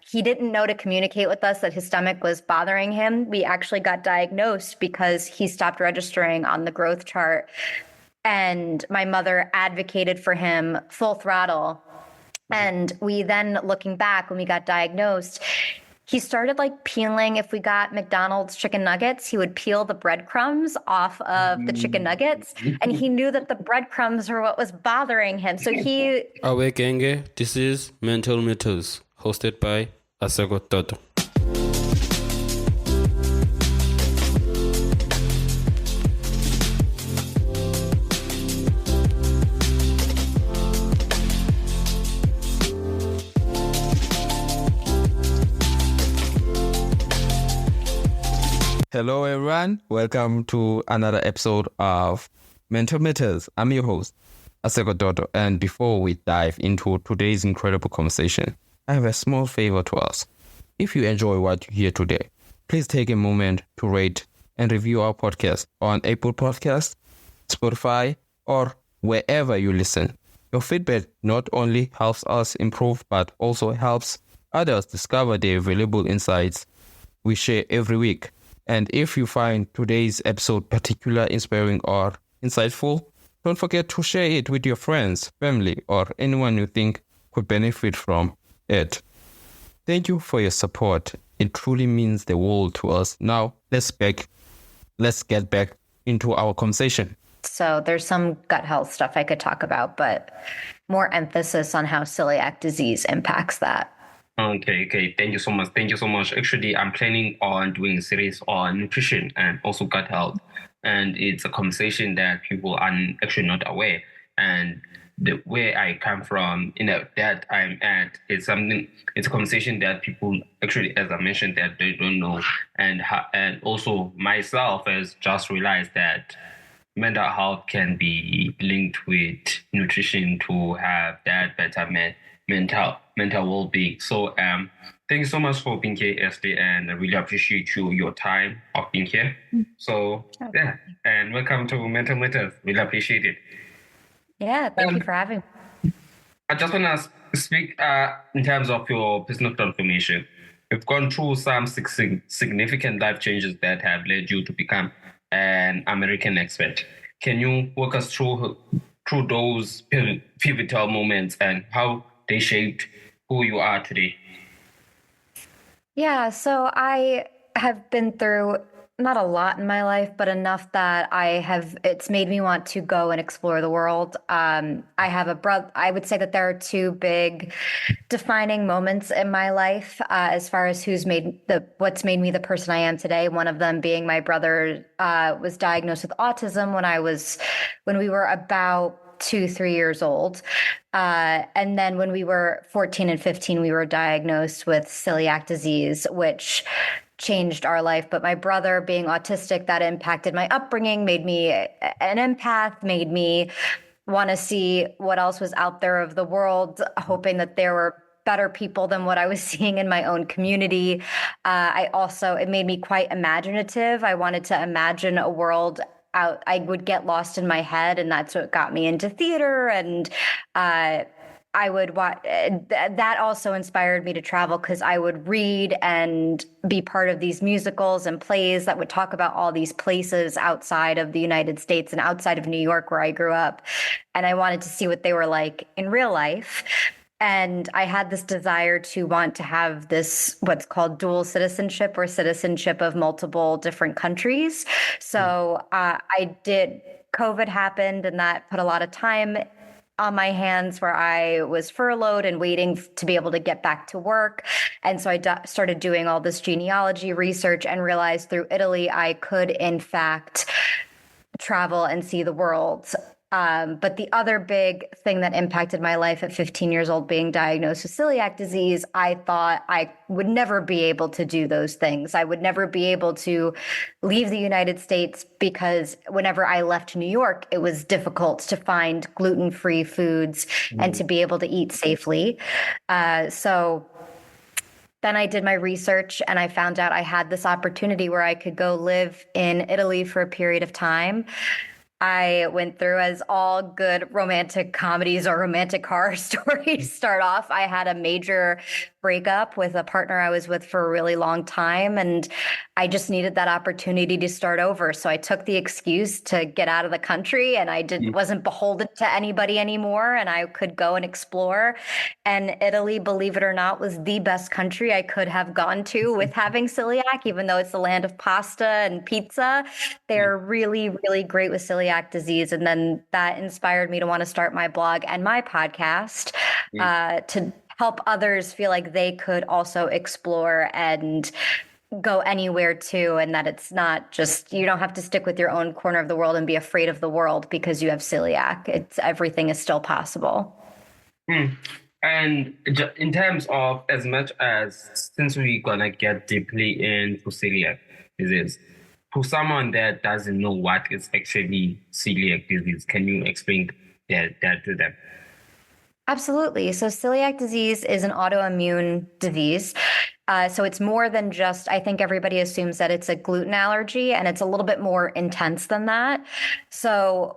he didn't know to communicate with us that his stomach was bothering him. We actually got diagnosed because he stopped registering on the growth chart. And my mother advocated for him full throttle. And we then, looking back when we got diagnosed, he started like peeling, if we got McDonald's chicken nuggets, he would peel the breadcrumbs off of the chicken nuggets. And he knew that the breadcrumbs were what was bothering him. So he... Awekenge, this is Mental Matters, hosted by Asegototo. Hello, everyone. Welcome to another episode of Mental Matters. I'm your host, Asegototo. And before we dive into today's incredible conversation, I have a small favor to ask. If you enjoy what you hear today, please take a moment to rate and review our podcast on Apple Podcasts, Spotify, or wherever you listen. Your feedback not only helps us improve, but also helps others discover the valuable insights we share every week. And if you find today's episode particularly inspiring or insightful, don't forget to share it with your friends, family, or anyone you think could benefit from it. Thank you for your support. It truly means the world to us. Now, let's get back into our conversation. So there's some gut health stuff I could talk about, but more emphasis on how celiac disease impacts that. Okay. Thank you so much. Actually, I'm planning on doing a series on nutrition and also gut health. And it's a conversation that people are actually not aware. And the way I come from, that I'm at, it's a conversation that people actually, as I mentioned, that they don't know. And also myself has just realized that mental health can be linked with nutrition to have that better mental well-being. So thank you so much for being here, Esther, and I really appreciate your time of being here. So and welcome to Mental Matters. Really appreciate it. Yeah, thank you for having me. I just want to speak in terms of your personal transformation. You've gone through some significant life changes that have led you to become an American expat. Can you walk us through those pivotal moments and how they shaped who you are today? Yeah, so I have been through not a lot in my life, but enough that it's made me want to go and explore the world. I have a brother. I would say that there are two big defining moments in my life as far as what's made me the person I am today. One of them being my brother was diagnosed with autism when we were about 2-3 years old. And then when we were 14 and 15, we were diagnosed with celiac disease, which changed our life. But my brother being autistic, that impacted my upbringing, made me an empath, made me want to see what else was out there of the world, hoping that there were better people than what I was seeing in my own community. It made me quite imaginative. I wanted to imagine a world out. I would get lost in my head, and that's what got me into theater. And I would watch. That also inspired me to travel because I would read and be part of these musicals and plays that would talk about all these places outside of the United States and outside of New York where I grew up. And I wanted to see what they were like in real life. And I had this desire to want to have this, what's called dual citizenship, or citizenship of multiple different countries. So COVID happened, and that put a lot of time on my hands where I was furloughed and waiting to be able to get back to work. And so I started doing all this genealogy research and realized through Italy, I could in fact travel and see the world. But the other big thing that impacted my life at 15 years old, being diagnosed with celiac disease, I thought I would never be able to do those things. I would never be able to leave the United States because whenever I left New York, it was difficult to find gluten-free foods and to be able to eat safely. So then I did my research and I found out I had this opportunity where I could go live in Italy for a period of time. I went through, as all good romantic comedies or romantic horror stories start off. I had a major breakup with a partner I was with for a really long time, and I just needed that opportunity to start over. So I took the excuse to get out of the country, and wasn't beholden to anybody anymore, and I could go and explore. And Italy, believe it or not, was the best country I could have gone to with having celiac, even though it's the land of pasta and pizza. They're really, really great with celiac disease. And then that inspired me to want to start my blog and my podcast to help others feel like they could also explore and go anywhere too. And that it's not just, you don't have to stick with your own corner of the world and be afraid of the world because you have celiac. It's everything is still possible. And in terms of, as much as, since we're gonna get deeply into celiac disease, to someone that doesn't know what is actually celiac disease, can you explain that to them? Absolutely. So celiac disease is an autoimmune disease. So it's more than just, I think everybody assumes that it's a gluten allergy, and it's a little bit more intense than that. So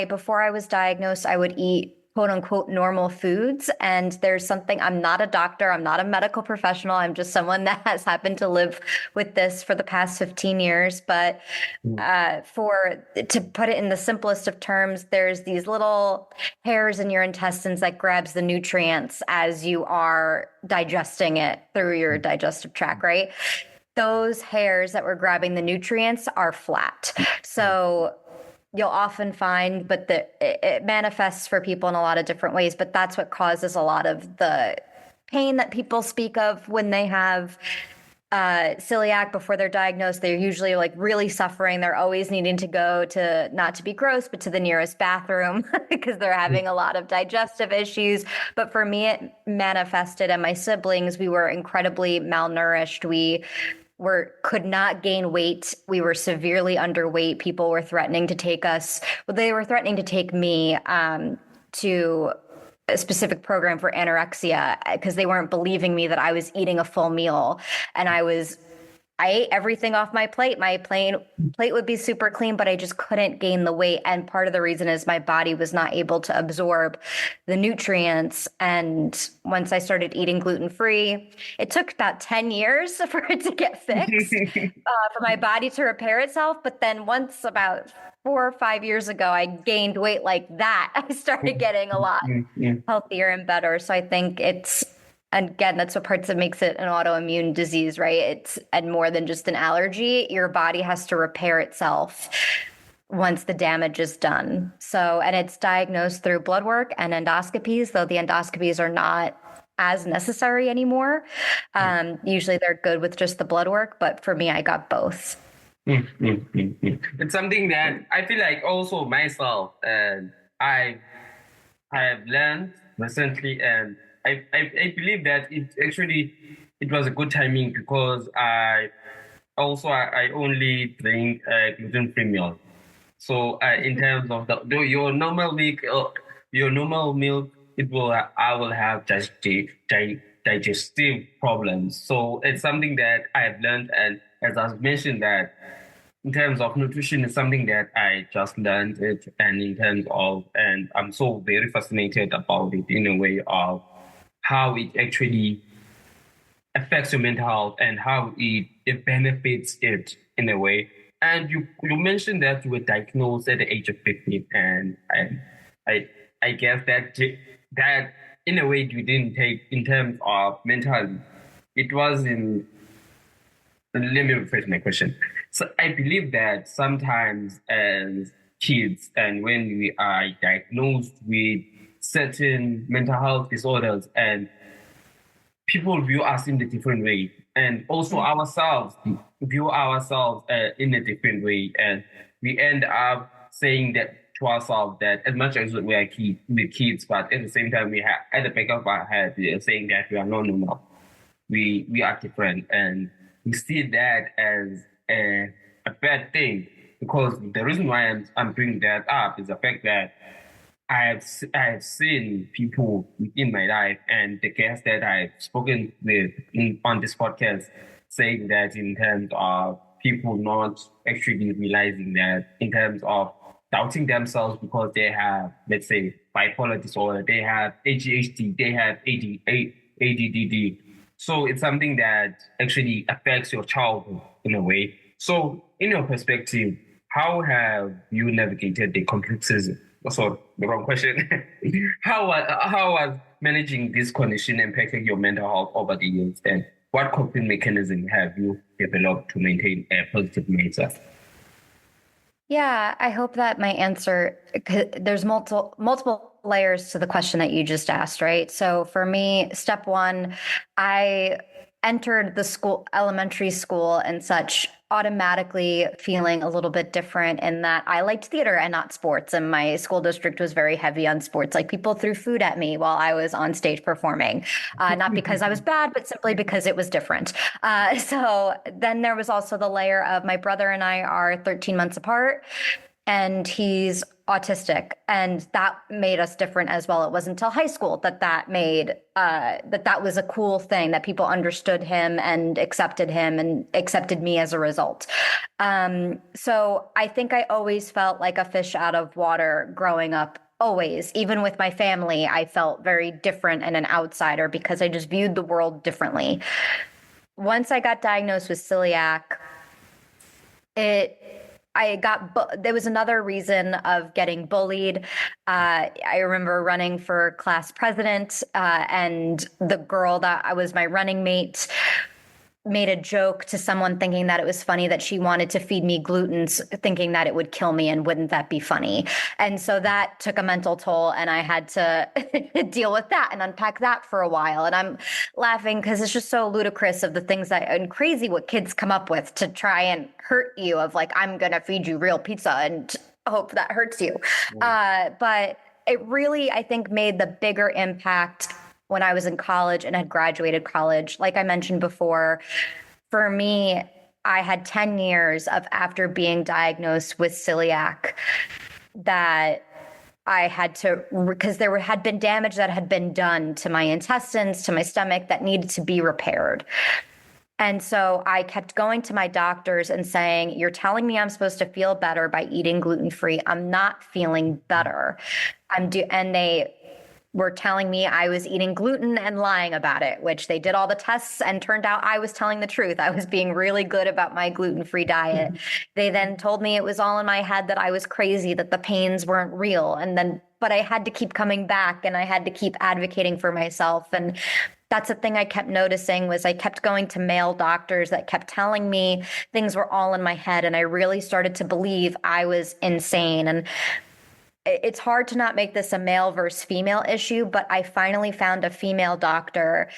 before I was diagnosed, I would eat quote unquote normal foods. And there's something, I'm not a doctor, I'm not a medical professional, I'm just someone that has happened to live with this for the past 15 years. But to put it in the simplest of terms, there's these little hairs in your intestines that grabs the nutrients as you are digesting it through your digestive tract, right? Those hairs that were grabbing the nutrients are flat. So you'll often find, but it manifests for people in a lot of different ways, but that's what causes a lot of the pain that people speak of when they have celiac before they're diagnosed. They're usually like really suffering. They're always needing to go to, not to be gross, but to the nearest bathroom because they're having a lot of digestive issues. But for me, it manifested, and my siblings, we were incredibly malnourished. We could not gain weight. We were severely underweight. People were threatening to take us. Well, they were threatening to take me to a specific program for anorexia because they weren't believing me that I was eating a full meal. And I ate everything off my plate. My plate would be super clean, but I just couldn't gain the weight. And part of the reason is my body was not able to absorb the nutrients. And once I started eating gluten-free, it took about 10 years for it to get fixed, for my body to repair itself. But then once about 4 or 5 years ago, I gained weight like that, I started getting a lot healthier and better. So I think and again, that's what parts that makes it an autoimmune disease, right? It's and more than just an allergy. Your body has to repair itself once the damage is done. So, and it's diagnosed through blood work and endoscopies, though the endoscopies are not as necessary anymore. Usually they're good with just the blood work, but for me, I got both. It's something that I feel like also myself, and I have learned recently, and I believe that it was a good timing because I only drink gluten-free milk. So in terms of your normal milk, I will have digestive problems. So it's something that I've learned, and as I've mentioned that in terms of nutrition, it's something that I just learned it, and in terms of, and I'm so very fascinated about it in a way of how it actually affects your mental health and how it benefits it in a way. And you mentioned that you were diagnosed at the age of 15, and I guess that in a way you didn't take in terms of mental health. It was in. Let me rephrase my question. So I believe that sometimes as kids, and when we are diagnosed with certain mental health disorders, and people view us in a different way, and also ourselves view ourselves in a different way, and we end up saying that to ourselves that as much as we are kids, but at the same time we have at the back of our head we are saying that we are not normal, we are different, and we see that as a bad thing, because the reason why I'm bringing that up is the fact that I have seen people in my life and the guests that I've spoken with on this podcast saying that in terms of people not actually realizing that in terms of doubting themselves because they have, let's say, bipolar disorder, they have ADHD, they have ADD. So it's something that actually affects your childhood in a way. So, in your perspective, how have you navigated the complexities? Oh, sorry, the wrong question. How was managing this condition impacted your mental health over the years, and what coping mechanism have you developed to maintain a positive mindset? Yeah, I hope that my answer, 'cause there's multiple layers to the question that you just asked, right? So for me, step one, I entered the school, elementary school and such, automatically feeling a little bit different in that I liked theater and not sports. And my school district was very heavy on sports. Like people threw food at me while I was on stage performing, not because I was bad, but simply because it was different. So then there was also the layer of my brother and I are 13 months apart, and he's autistic, and that made us different as well. It wasn't until high school that made that was a cool thing, that people understood him and accepted me as a result. So I think I always felt like a fish out of water growing up. Always, even with my family, I felt very different and an outsider because I just viewed the world differently. Once I got diagnosed with celiac, there was another reason of getting bullied. I remember running for class president, and the girl that was my running mate made a joke to someone thinking that it was funny that she wanted to feed me gluten, thinking that it would kill me, and wouldn't that be funny? And so that took a mental toll, and I had to deal with that and unpack that for a while. And I'm laughing because it's just so ludicrous of the things that, and crazy what kids come up with to try and hurt you, of like, I'm gonna feed you real pizza and hope that hurts you. But it really, I think, made the bigger impact when I was in college and had graduated college. Like I mentioned before, for me, I had 10 years of, after being diagnosed with celiac, that I had to, because had been damage that had been done to my intestines, to my stomach, that needed to be repaired. And so I kept going to my doctors and saying, you're telling me I'm supposed to feel better by eating gluten-free. I'm not feeling better. And they were telling me I was eating gluten and lying about it, which they did all the tests and turned out I was telling the truth. I was being really good about my gluten-free diet. They then told me it was all in my head, that I was crazy, that the pains weren't real. But I had to keep coming back, and I had to keep advocating for myself. And that's the thing I kept noticing, was I kept going to male doctors that kept telling me things were all in my head. And I really started to believe I was insane. And it's hard to not make this a male versus female issue, but I finally found a female doctor,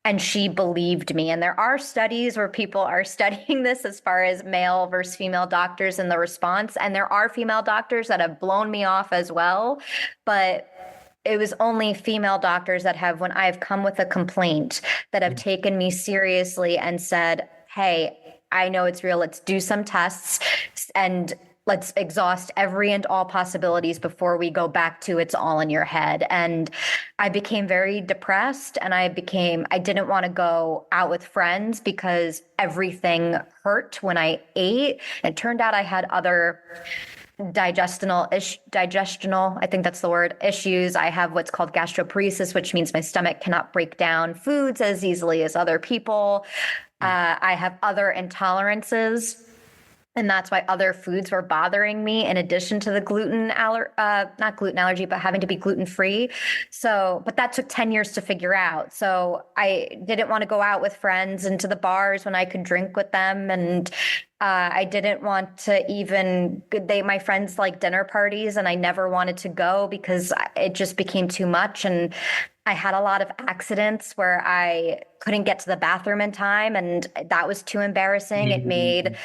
and she believed me. And there are studies where people are studying this as far as male versus female doctors and the response. And there are female doctors that have blown me off as well. But it was only female doctors that have, when I've come with a complaint, that have taken me seriously and said, hey, I know it's real. Let's do some tests and let's exhaust every and all possibilities before we go back to it's all in your head. And I became very depressed, and I didn't want to go out with friends because everything hurt when I ate. It turned out I had other digestional, I think that's the word, issues. I have what's called gastroparesis, which means my stomach cannot break down foods as easily as other people. I have other intolerances, and that's why other foods were bothering me, in addition to the not gluten allergy, but having to be gluten-free. But that took 10 years to figure out. So I didn't want to go out with friends into the bars when I could drink with them. And I didn't want to my friends like dinner parties, and I never wanted to go because it just became too much. And I had a lot of accidents where I couldn't get to the bathroom in time, and that was too embarrassing. It made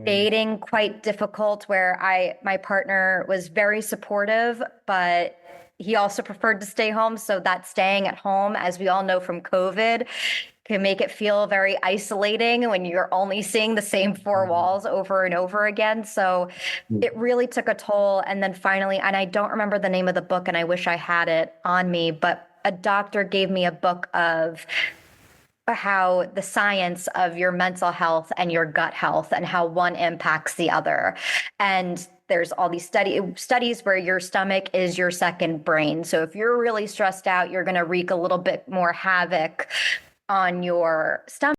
dating quite difficult, where my partner was very supportive, but he also preferred to stay home. So that staying at home, as we all know from COVID, can make it feel very isolating when you're only seeing the same four walls over and over again. So it really took a toll. And then finally, and I don't remember the name of the book, and I wish I had it on me, but a doctor gave me a book of how the science of your mental health and your gut health, and how one impacts the other. And there's all these studies where your stomach is your second brain. So if you're really stressed out, you're going to wreak a little bit more havoc on your stomach.